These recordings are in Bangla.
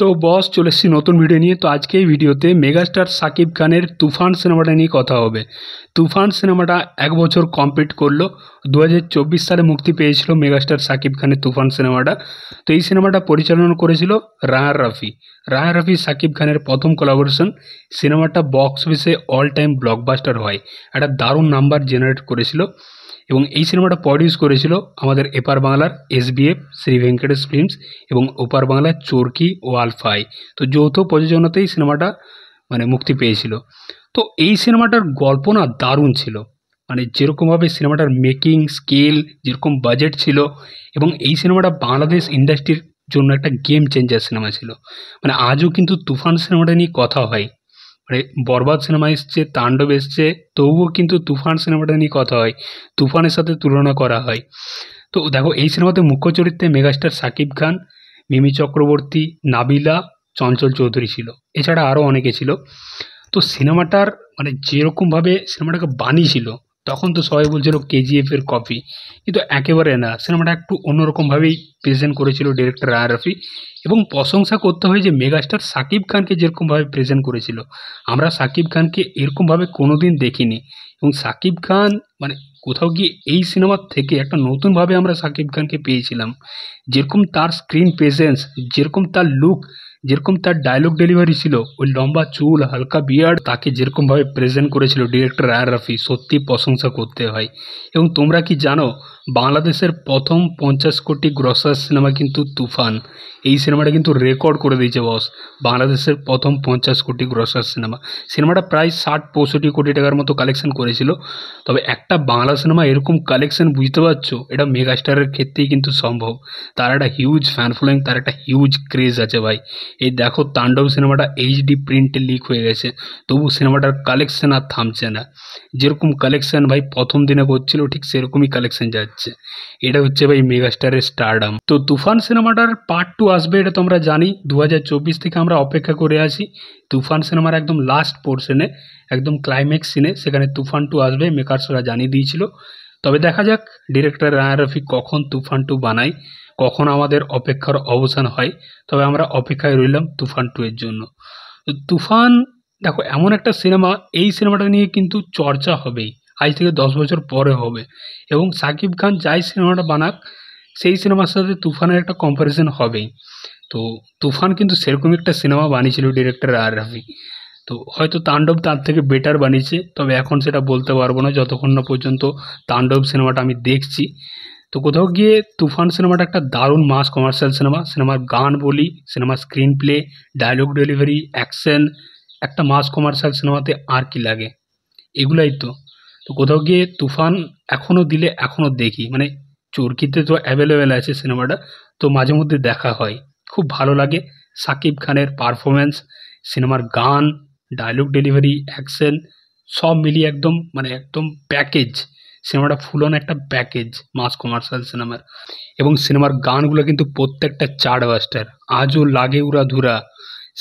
তো বস চলে এসেছি নতুন ভিডিও নিয়ে। তো আজকে এই ভিডিওতে মেগাস্টার সাকিব খানের তুফান সিনেমাটা নিয়ে কথা হবে। তুফান সিনেমাটা 1 বছর কমপ্লিট করলো। 2024 সালে মুক্তি পেয়েছিল মেগাস্টার সাকিব খানের তুফান সিনেমাটা। তো এই সিনেমাটা পরিচালনা করেছিল রায়হান রাফি। রায়হান রাফি সাকিব খানের প্রথম কোলাবোরেশন। সিনেমাটা বক্স অফিসে অল টাইম ব্লকবাস্টার হয়, একটা দারুণ নাম্বার জেনারেট করেছিল। এবং এই সিনেমাটা প্রডিউস করেছিল আমাদের এপার বাংলার SBF শ্রী ভেঙ্কটেশ ফিল্মস এবং ওপার বাংলার চরকি ও আলফাই। তো যৌথ প্রযোজনাতেই সিনেমাটা মুক্তি পেয়েছিল। তো এই সিনেমাটার গল্প না দারুণ ছিল, যেরকমভাবে সিনেমাটার মেকিং স্কেল, যেরকম বাজেট ছিল, এবং এই সিনেমাটা বাংলাদেশ ইন্ডাস্ট্রির জন্য একটা গেম চেঞ্জার সিনেমা ছিল। আজও কিন্তু তুফান সিনেমাটা নিয়ে কথা হয়। বরবাদ সিনেমা এসছে, তাণ্ডব এসছে, তবুও কিন্তু তুফান সিনেমাটা নিয়ে কথা হয়, তুফানের সাথে তুলনা করা হয়। তো দেখো, এই সিনেমাতে মুখ্য চরিত্রে মেগাস্টার সাকিব খান, মিমি চক্রবর্তী, নাবিলা, চঞ্চল চৌধুরী ছিল, এছাড়া আরও অনেকে ছিল। তো সিনেমাটার যেরকমভাবে সিনেমাটাকে বানিয়েছিল, তখন তো সবাই বলছিল KGF এর কপি, কিন্তু একেবারে না। সিনেমাটা একটু অন্যরকমভাবেই প্রেজেন্ট করেছিল ডিরেক্টর রায়হান রাফি। এবং প্রশংসা করতে হয় যে মেগাস্টার সাকিব খানকে যেরকমভাবে প্রেজেন্ট করেছিল, আমরা সাকিব খানকে এরকমভাবে কোনোদিন দেখিনি। এবং সাকিব খান কোথাও গিয়ে এই সিনেমার থেকে একটা নতুনভাবে আমরা সাকিব খানকে পেয়েছিলাম। যেরকম তার স্ক্রিন প্রেজেন্স, যেরকম তার লুক, যেরকম তার ডায়লগ ডেলিভারি ছিল, ওই লম্বা চুল, হালকা বিয়ার্ড, তাকে যেরকমভাবে প্রেজেন্ট করেছিল ডিরেক্টর রায়হান রাফি, সত্যি প্রশংসা করতে হয়। এবং তোমরা কি জানো, বাংলাদেশের প্রথম 50 কোটি গ্রসার সিনেমা কিন্তু তুফান। এই সিনেমাটা কিন্তু রেকর্ড করে দিয়েছে বস, বাংলাদেশের প্রথম 50 কোটি গ্রসার সিনেমা। সিনেমাটা প্রায় 60-65 কোটি টাকার মতো কালেকশন করেছিল। তবে একটা বাংলা সিনেমা এরকম কালেকশন, বুঝতে পারছো, এটা মেগাস্টারের ক্ষেত্রেই কিন্তু সম্ভব। তার একটা হিউজ ফ্যান ফলোয়িং, তার একটা হিউজ ক্রেজ আছে ভাই। এই দেখো, তাণ্ডব সিনেমাটা HD প্রিন্টে লিক হয়ে গেছে, তবু সিনেমাটার কালেকশন আর থামছে না। যেরকম কালেকশন ভাই প্রথম দিনে করছিল, ঠিক সেরকমই কালেকশন যাচ্ছে। এটা হচ্ছে ভাই মেগাস্টারের স্টারডাম। তো তুফান সিনেমাটার পার্ট 2 আসবে, এটা তোমরা জানি। 2024 থেকে আমরা অপেক্ষা করে আছি। তুফান সিনেমার একদম লাস্ট পোর্শনে, একদম ক্লাইম্যাক্স সিনে, সেখানে তুফান 2 আসবে, মেকার্সরা জানিয়ে দিয়েছিল। তবে দেখা যাক ডিরেক্টর রায়হান রাফি কখন তুফান 2 বানায়, কখন আমাদের অপেক্ষার অবসান হয়। তবে আমরা অপেক্ষায় রইলাম তুফান 2 এর জন্য। তো তুফান দেখো এমন একটা সিনেমা, এই সিনেমাটা নিয়ে কিন্তু চর্চা হবেই, আজ থেকে 10 বছর পরে হবে। এবং সাকিব খান যাই সিনেমাটা বানাক, সেই সিনেমার সাথে তুফানের একটা কম্প্যারিজন হবেই। তো তুফান কিন্তু সেরকম একটা সিনেমা বানিয়েছিল ডিরেক্টর রায়হান রাফি। তো হয়তো তাণ্ডব তার থেকে বেটার বানিয়েছে, তবে এখন সেটা বলতে পারবো না যতক্ষণ না পর্যন্ত তাণ্ডব সিনেমাটা আমি দেখছি। তো কোথাও গিয়ে তুফান সিনেমাটা একটা দারুণ মাস কমার্শিয়াল সিনেমা। সিনেমার গান বলি, সিনেমার screen play, dialogue delivery, action, একটা মাস কমার্শিয়াল সিনেমাতে আর কি লাগে, এগুলাই তো। তো কোথাও গিয়ে তুফান এখনও দিলে এখনও দেখি, চরকিতে তো অ্যাভেলেবেল আছে সিনেমাটা, তো মাঝে মধ্যে দেখা হয়, খুব ভালো লাগে। সাকিব খানের পারফরমেন্স, সিনেমার গান, ডায়লগ ডেলিভারি, অ্যাকশন, সব মিলিয়ে একদম একদম প্যাকেজ। সিনেমাটা ফুল অন একটা প্যাকেজ মাস কমার্শিয়াল সিনেমার। এবং সিনেমার গানগুলো কিন্তু প্রত্যেকটা চার্টবাস্টার, আজও লাগে উড়া ধুরা,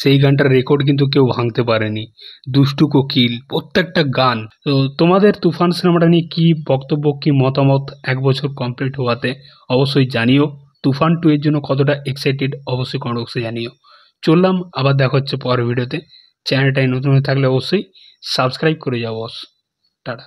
সেই গানটার রেকর্ড কিন্তু কেউ ভাঙতে পারেনি। দুষ্টু কোকিল, প্রত্যেকটা গান। তো তোমাদের তুফান সিনেমাটা নিয়ে কী বক্তব্য, কী মতামত 1 বছর কমপ্লিট হওয়াতে, অবশ্যই জানিও। তুফান 2 এর জন্য কতটা এক্সাইটেড, অবশ্যই কমেন্ট বক্সে জানিও। চললাম, আবার দেখা হচ্ছে পরের ভিডিওতে। চ্যানেলটাই নতুন হয়ে থাকলে অবশ্যই সাবস্ক্রাইব করে যাও বস। টাটা।